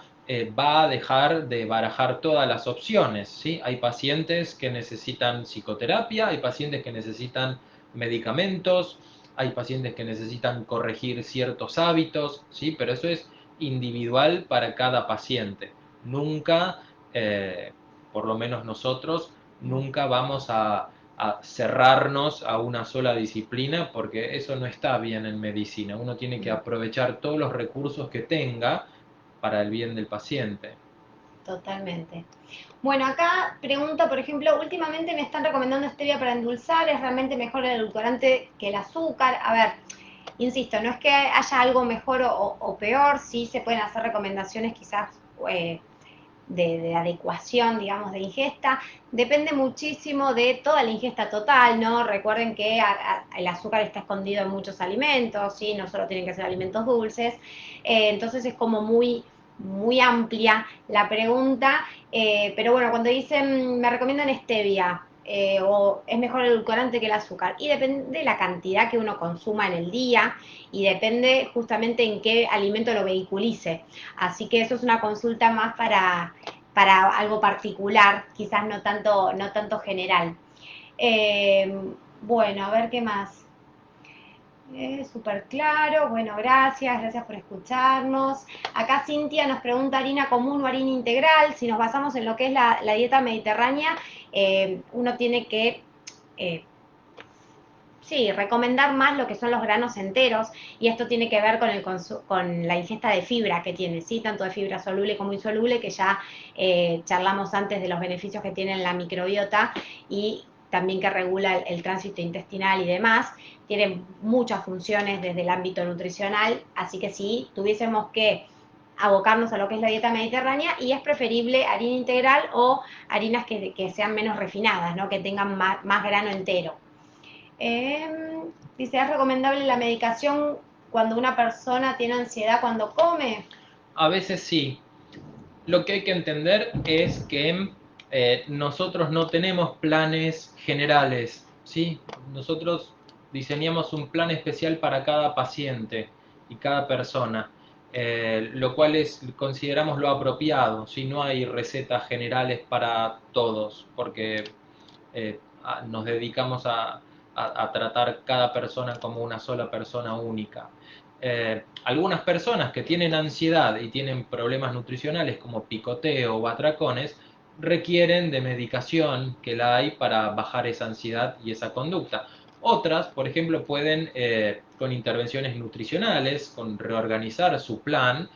va a dejar de barajar todas las opciones, ¿sí? Hay pacientes que necesitan psicoterapia, hay pacientes que necesitan medicamentos, hay pacientes que necesitan corregir ciertos hábitos, ¿sí? Pero eso es individual para cada paciente. Nunca, eh, por lo menos nosotros, nunca vamos a cerrarnos a una sola disciplina porque eso no está bien en medicina. Uno tiene que aprovechar todos los recursos que tenga para el bien del paciente. Totalmente. Bueno, acá pregunta, por ejemplo, últimamente me están recomendando stevia para endulzar, ¿es realmente mejor el edulcorante que el azúcar? A ver, insisto, no es que haya algo mejor o peor, sí se pueden hacer recomendaciones quizás de adecuación, digamos, de ingesta. Depende muchísimo de toda la ingesta total, ¿no? Recuerden que el azúcar está escondido en muchos alimentos, ¿sí? No solo tienen que ser alimentos dulces. Entonces es como muy amplia la pregunta, pero bueno, cuando dicen me recomiendan stevia, o es mejor el edulcorante que el azúcar, y depende de la cantidad que uno consuma en el día y depende justamente en qué alimento lo vehiculice. Así que eso es una consulta más para algo particular, quizás no tanto general. Bueno, a ver qué más. Súper claro, bueno, gracias por escucharnos. Acá Cintia nos pregunta harina común o harina integral. Si nos basamos en lo que es la dieta mediterránea, uno tiene que eh, sí, recomendar más lo que son los granos enteros, y esto tiene que ver con la ingesta de fibra que tiene, ¿sí? Tanto de fibra soluble como insoluble, que ya charlamos antes de los beneficios que tiene la microbiota y también que regula el tránsito intestinal y demás. Tiene muchas funciones desde el ámbito nutricional, así que si tuviésemos que abocarnos a lo que es la dieta mediterránea, y es preferible harina integral o harinas que sean menos refinadas, ¿no? Que tengan más grano entero. Dice, ¿es recomendable la medicación cuando una persona tiene ansiedad cuando come? A veces sí. Lo que hay que entender es que nosotros no tenemos planes generales, ¿sí? Nosotros diseñamos un plan especial para cada paciente y cada persona, lo cual consideramos lo apropiado, ¿sí? No hay recetas generales para todos, porque nos dedicamos a tratar cada persona como una sola persona única. Algunas personas que tienen ansiedad y tienen problemas nutricionales como picoteo o atracones requieren de medicación que la hay para bajar esa ansiedad y esa conducta. Otras, por ejemplo, pueden con intervenciones nutricionales, con reorganizar su plan,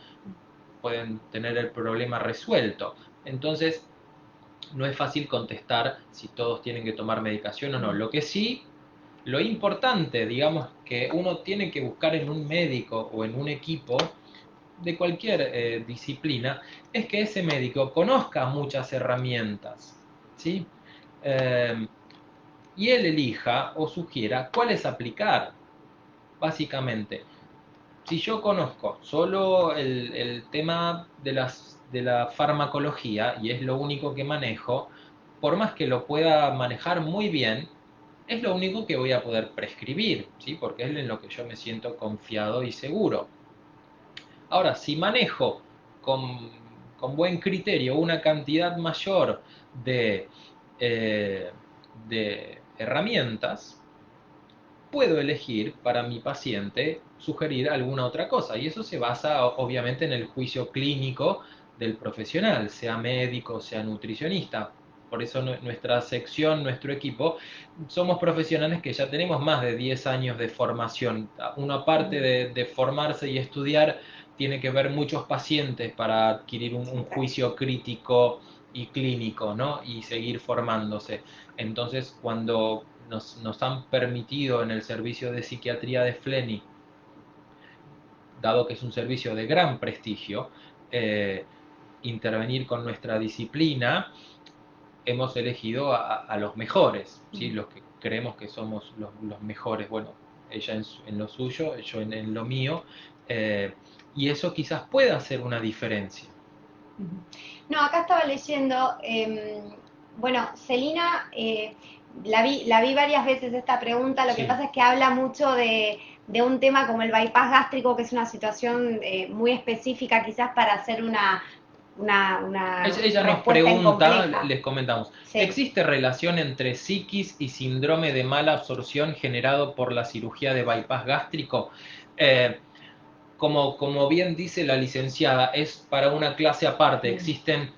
pueden tener el problema resuelto. Entonces, no es fácil contestar si todos tienen que tomar medicación o no. Lo que sí, lo importante, digamos, que uno tiene que buscar en un médico o en un equipo de cualquier disciplina, es que ese médico conozca muchas herramientas, ¿sí? Eh, y él elija o sugiera cuáles aplicar, básicamente. Si yo conozco solo el tema de la farmacología y es lo único que manejo, por más que lo pueda manejar muy bien, es lo único que voy a poder prescribir, ¿sí? Porque es en lo que yo me siento confiado y seguro. Ahora, si manejo con, con buen criterio una cantidad mayor de, eh, de herramientas, puedo elegir para mi paciente sugerir alguna otra cosa. Y eso se basa obviamente en el juicio clínico del profesional, sea médico, sea nutricionista. Por eso nuestra sección, nuestro equipo, somos profesionales que ya tenemos más de 10 años de formación. Una parte de formarse y estudiar tiene que ver muchos pacientes para adquirir un juicio crítico y clínico, ¿no? Y seguir formándose. Entonces, cuando nos han permitido en el servicio de psiquiatría de Fleni, dado que es un servicio de gran prestigio, intervenir con nuestra disciplina, hemos elegido a los mejores, ¿sí? Los que creemos que somos los mejores. Bueno, ella en lo suyo, yo en lo mío, y eso quizás pueda hacer una diferencia. No, acá estaba leyendo, bueno, Celina, la vi varias veces esta pregunta, lo que Sí. pasa es que habla mucho de un tema como el bypass gástrico, que es una situación muy específica quizás para hacer una Ella nos respuesta pregunta, incompleja. les comentamos, Sí. ¿existe relación entre psiquis y síndrome de mala absorción generado por la cirugía de bypass gástrico? Eh, como bien dice la licenciada, es para una clase aparte. Existen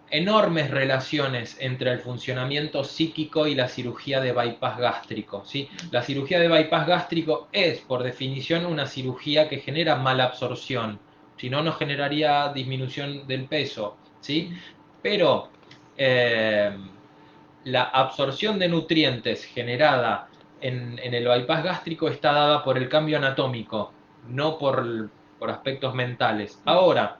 enormes relaciones entre el funcionamiento psíquico y la cirugía de bypass gástrico, ¿sí? La cirugía de bypass gástrico es, por definición, una cirugía que genera mala absorción. Si no, no generaría disminución del peso, ¿sí? Pero eh, la absorción de nutrientes generada en el bypass gástrico está dada por el cambio anatómico, no por aspectos mentales. Ahora,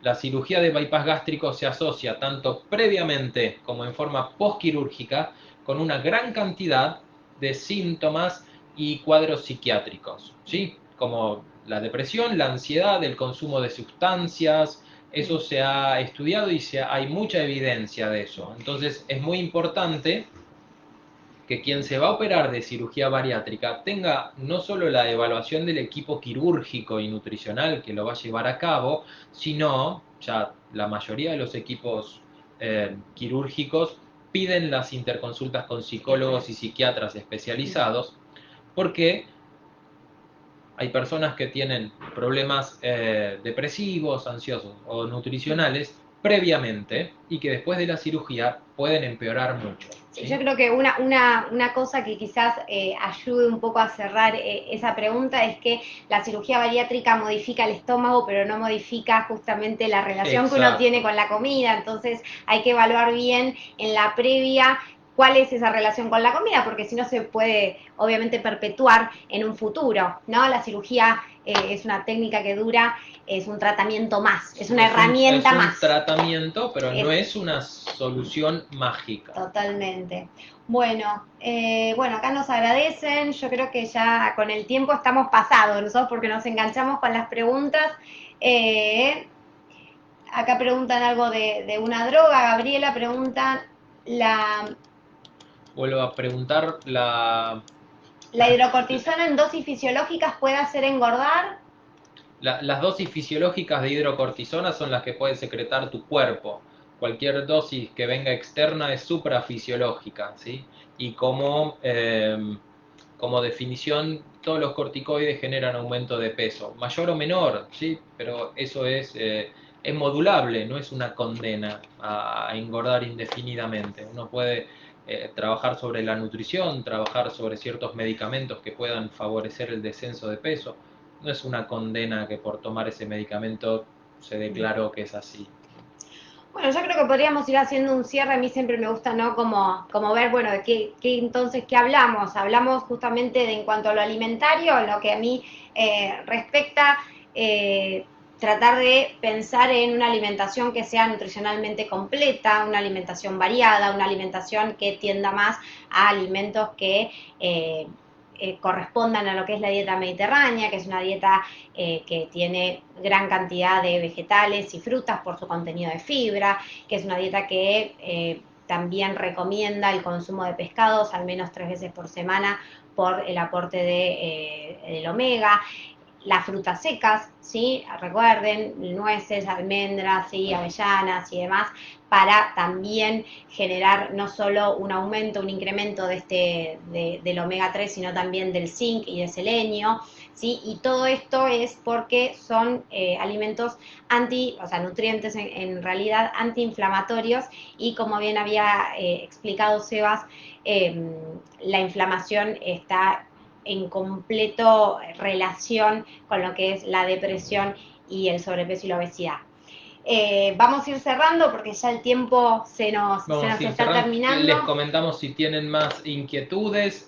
la cirugía de bypass gástrico se asocia tanto previamente como en forma postquirúrgica con una gran cantidad de síntomas y cuadros psiquiátricos, ¿sí? Como la depresión, la ansiedad, el consumo de sustancias. Eso se ha estudiado y hay mucha evidencia de eso. Entonces es muy importante que quien se va a operar de cirugía bariátrica tenga no solo la evaluación del equipo quirúrgico y nutricional que lo va a llevar a cabo, sino ya la mayoría de los equipos quirúrgicos piden las interconsultas con psicólogos y psiquiatras especializados porque hay personas que tienen problemas depresivos, ansiosos o nutricionales previamente y que después de la cirugía pueden empeorar mucho. Sí, ¿sí? yo creo que una cosa que quizás ayude un poco a cerrar esa pregunta es que la cirugía bariátrica modifica el estómago, pero no modifica justamente la relación que uno tiene Exacto. con la comida, entonces hay que evaluar bien en la previa cuál es esa relación con la comida, porque si no se puede obviamente perpetuar en un futuro, ¿no? La cirugía es una técnica que dura, es un tratamiento más, es una Es herramienta un más. tratamiento, pero no Es es una solución mágica. Totalmente. Bueno, bueno, acá nos agradecen. Yo creo que ya con el tiempo estamos pasados nosotros porque nos enganchamos con las preguntas. Eh, Acá preguntan algo de una droga. Gabriela pregunta, ¿la, Vuelvo a preguntar ¿la hidrocortisona en dosis fisiológicas puede hacer engordar? las dosis fisiológicas de hidrocortisona son las que puede secretar tu cuerpo. Cualquier dosis que venga externa es suprafisiológica, ¿sí? Y como definición, todos los corticoides generan aumento de peso, mayor o menor, ¿sí? Pero eso es modulable, no es una condena a engordar indefinidamente. Uno puede trabajar sobre la nutrición, trabajar sobre ciertos medicamentos que puedan favorecer el descenso de peso. No es una condena que por tomar ese medicamento se declaró que es así. Bueno, yo creo que podríamos ir haciendo un cierre. A mí siempre me gusta, ¿no? Como ver, bueno, de qué entonces, ¿qué hablamos? Hablamos justamente de en cuanto a lo alimentario, lo que a mí respecta, tratar de pensar en una alimentación que sea nutricionalmente completa, una alimentación variada, una alimentación que tienda más a alimentos que correspondan a lo que es la dieta mediterránea, que es una dieta que tiene gran cantidad de vegetales y frutas por su contenido de fibra, que es una dieta que también recomienda el consumo de pescados al menos 3 veces por semana por el aporte del omega. Las frutas secas, ¿sí? Recuerden, nueces, almendras, ¿sí? Avellanas y demás, para también generar no solo un aumento, un incremento del omega 3, sino también del zinc y del selenio, ¿sí? Y todo esto es porque son alimentos o sea, nutrientes en realidad antiinflamatorios, y como bien había explicado Sebas, la inflamación está en completo relación con lo que es la depresión y el sobrepeso y la obesidad. Vamos a ir cerrando porque ya el tiempo se Vamos nos a ir está cerrando. Les terminando. comentamos si tienen más inquietudes,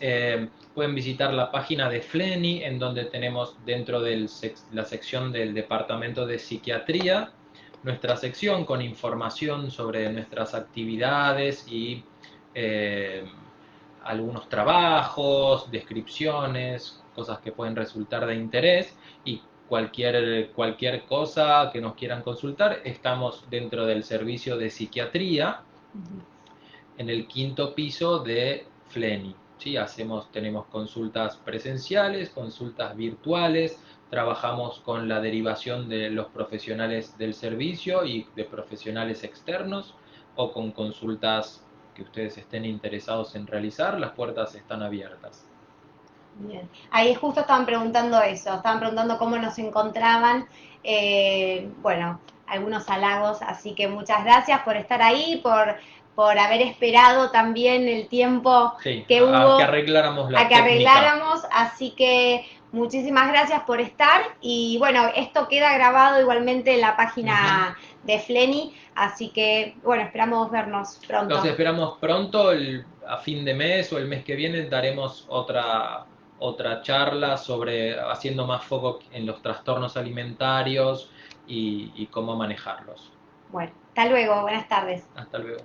pueden visitar la página de FLENI, en donde tenemos dentro de la sección del Departamento de Psiquiatría, nuestra sección con información sobre nuestras actividades y eh, algunos trabajos, descripciones, cosas que pueden resultar de interés, y cualquier cosa que nos quieran consultar, estamos dentro del servicio de psiquiatría en el quinto piso de FLENI. ¿Sí? Tenemos consultas presenciales, consultas virtuales, trabajamos con la derivación de los profesionales del servicio y de profesionales externos, o con consultas que ustedes estén interesados en realizar, las puertas están abiertas. Bien. Ahí justo estaban preguntando eso, estaban preguntando cómo nos encontraban. Bueno, algunos halagos, así que muchas gracias por estar ahí, por haber esperado también el tiempo Sí, que a que hubo arregláramos a la que técnica. arregláramos, así que muchísimas gracias por estar, y bueno, esto queda grabado igualmente en la Ujú. página de Fleni, así que bueno, esperamos vernos Los pronto. esperamos pronto, a fin de mes o el mes que viene daremos otra charla sobre haciendo más foco en los trastornos alimentarios y cómo manejarlos. Bueno, hasta luego, buenas tardes. Hasta luego.